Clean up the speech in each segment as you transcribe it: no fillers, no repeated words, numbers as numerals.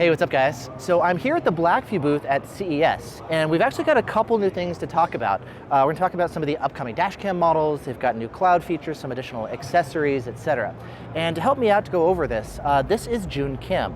Hey, what's up guys? So I'm here at the Blackvue booth at CES, and we've actually got a couple new things to talk about. We're going to talk about some of the upcoming Dashcam models. They've got new cloud features, some additional accessories, etc. And to help me out to go over this is Jun Kim.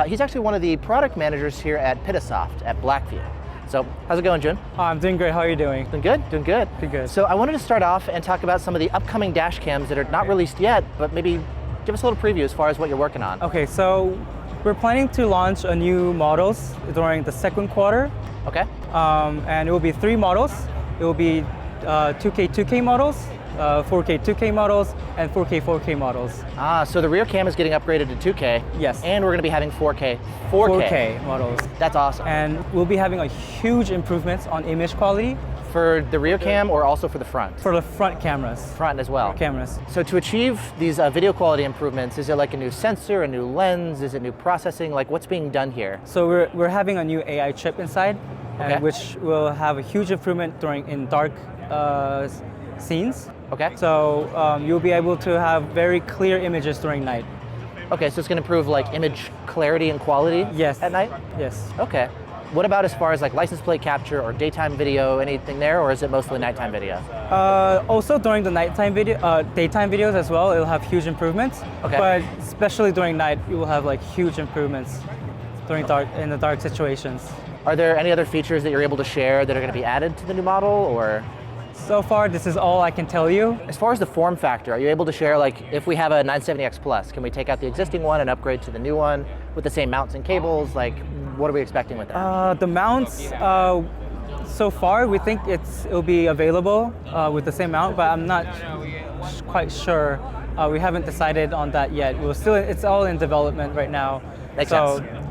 He's actually one of the product managers here at Pitasoft at Blackvue. So how's it going, Jun? I'm doing great. How are you doing? Doing good, doing good. Pretty good. So I wanted to start off and talk about some of the upcoming Dashcams that are not released yet, but maybe give us a little preview as far as what you're working on. Okay, so we're planning to launch a new models during the second quarter. Okay. And it will be 3 models. It will be 2K 2K models, 4K 2K models, and 4K 4K models. So the rear cam is getting upgraded to 2K. Yes. And we're going to be having 4K 4K models. That's awesome. And we'll be having a huge improvements on image quality. For the rear cam or also for the front? For the front cameras. Front as well. Cameras. So to achieve these video quality improvements, is it like a new sensor, a new lens, is it new processing? Like what's being done here? So we're having a new AI chip inside, Okay. which will have a huge improvement in dark scenes. Okay. So you'll be able to have very clear images during night. Okay, so it's going to improve like image clarity and quality Yes. at night? Yes. Okay. What about as far as like license plate capture or daytime video, anything there, or is it mostly nighttime video? Also during the nighttime daytime videos as well, it'll have huge improvements. Okay. But especially during night, you will have like huge improvements in the dark situations. Are there any other features that you're able to share that are going to be added to the new model, or? So far, this is all I can tell you. As far as the form factor, are you able to share, like, if we have a 970X Plus, can we take out the existing one and upgrade to the new one with the same mounts and cables? Like, what are we expecting with that? The mounts, so far, we think it'll be available with the same mount, but I'm not quite sure. We haven't decided on that yet. It's all in development right now. Makes so sense.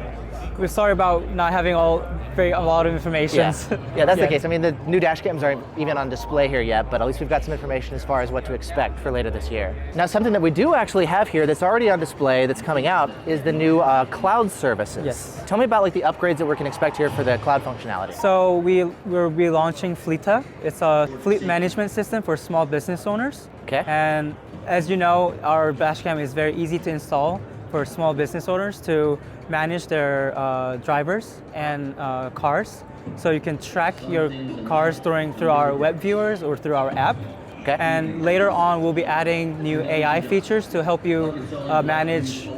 We're sorry about not having a lot of information. Yeah, that's the case. I mean, the new Dashcams aren't even on display here yet, but at least we've got some information as far as what to expect for later this year. Now, something that we do actually have here that's already on display that's coming out is the new cloud services. Yes. Tell me about like the upgrades that we can expect here for the cloud functionality. So we're relaunching Fleeta. It's a fleet management system for small business owners. Okay. And as you know, our Dashcam is very easy to install for small business owners to manage their drivers and cars. So you can track your cars through our web viewers or through our app. Okay. And later on, we'll be adding new AI features to help you manage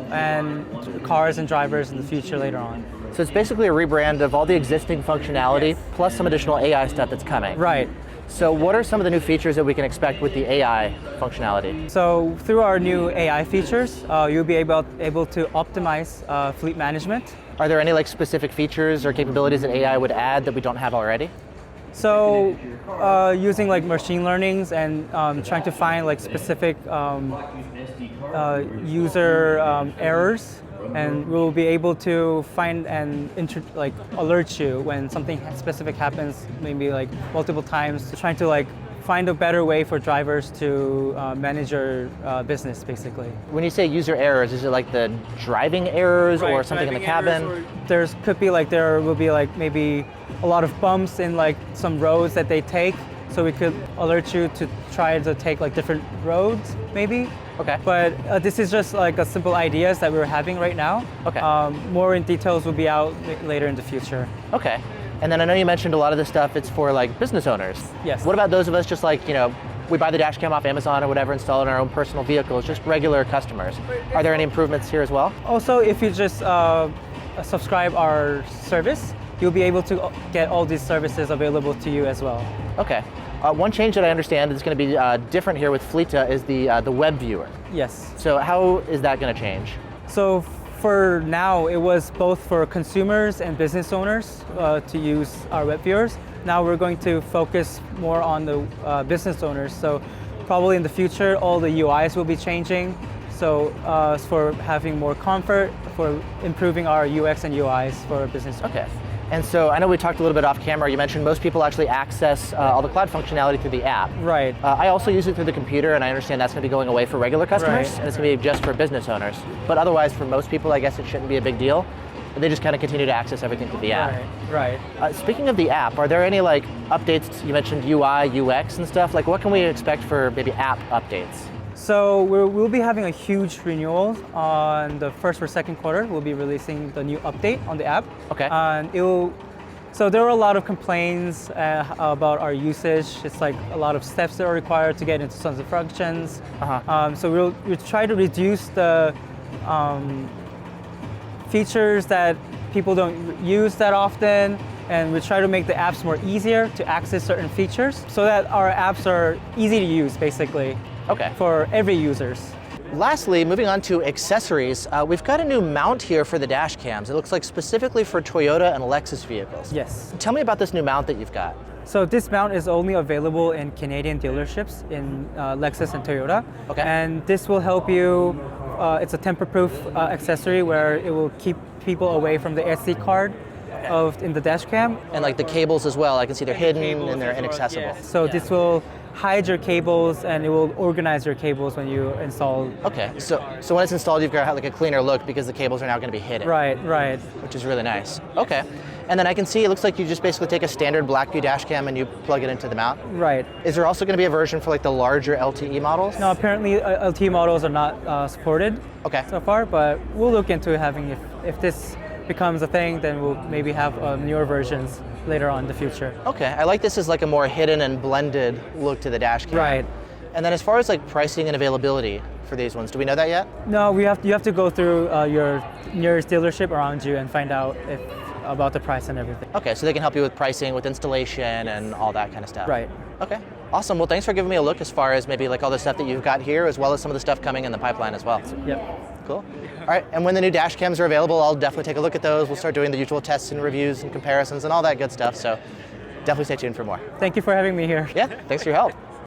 cars and drivers in the future later on. So it's basically a rebrand of all the existing functionality plus some additional AI stuff that's coming. Right. So what are some of the new features that we can expect with the AI functionality? So through our new AI features, you'll be able to optimize fleet management. Are there any like specific features or capabilities that AI would add that we don't have already? So using like machine learnings and trying to find like specific user errors, and we'll be able to find and alert you when something specific happens, maybe like multiple times, trying to like find a better way for drivers to manage your business, basically. When you say user errors, is it like the driving errors or something in the cabin? There will be like maybe a lot of bumps in like some roads that they take, so we could alert you to try to take like different roads, maybe. Okay. But this is just like a simple ideas that we're having right now. Okay. More in details will be out later in the future. Okay. And then I know you mentioned a lot of this stuff, it's for like business owners. Yes. What about those of us just like, we buy the Dashcam off Amazon or whatever, install it in our own personal vehicles, just regular customers. Are there any improvements here as well? Also, if you just subscribe our service, you'll be able to get all these services available to you as well. Okay. One change that I understand is going to be different here with Fleeta is the web viewer. Yes. So how is that going to change? So for now, it was both for consumers and business owners to use our web viewers. Now we're going to focus more on the business owners. So probably in the future, all the UIs will be changing. So for having more comfort, for improving our UX and UIs for business owners. Okay. And so I know we talked a little bit off camera. You mentioned most people actually access all the cloud functionality through the app. Right. I also use it through the computer, and I understand that's going to be going away for regular customers, Right. and it's going to be just for business owners. But otherwise, for most people, I guess it shouldn't be a big deal. They just kind of continue to access everything through the app. Right. Speaking of the app, are there any like updates? You mentioned UI, UX, and stuff. Like, what can we expect for maybe app updates? So we'll be having a huge renewal on the first or second quarter. We'll be releasing the new update on the app. Okay. And so there were a lot of complaints about our usage. It's like a lot of steps that are required to get into tons of functions. So we'll try to reduce the features that people don't use that often, and we try to make the apps more easier to access certain features so that our apps are easy to use, basically, for every users. Lastly, moving on to accessories, we've got a new mount here for the dash cams. It looks like specifically for Toyota and Lexus vehicles. Yes. Tell me about this new mount that you've got. So this mount is only available in Canadian dealerships in Lexus and Toyota. Okay. And this will help you, it's a tamper-proof accessory where it will keep people away from the SD card in the dash cam. And like the cables as well, I can see they're hidden and they're inaccessible. Yes. So this will hide your cables and it will organize your cables when you install. Okay, so when it's installed, you've got like a cleaner look because the cables are now going to be hidden. Right. Which is really nice. Okay, and then I can see it looks like you just basically take a standard Blackvue dash cam and you plug it into the mount. Right. Is there also going to be a version for like the larger LTE models? No, apparently LTE models are not supported so far, but we'll look into having if this becomes a thing, then we'll maybe have newer versions later on in the future. Okay, I like this as like a more hidden and blended look to the dash cam. Right. And then as far as like pricing and availability for these ones, do we know that yet? No, you have to go through your nearest dealership around you and find out about the price and everything. Okay, so they can help you with pricing, with installation, and all that kind of stuff. Right. Okay, awesome. Well, thanks for giving me a look as far as maybe like all the stuff that you've got here, as well as some of the stuff coming in the pipeline as well. Yep. Cool. All right, and when the new dash cams are available, I'll definitely take a look at those. We'll start doing the usual tests and reviews and comparisons and all that good stuff, so definitely stay tuned for more. Thank you for having me here. Yeah, thanks for your help.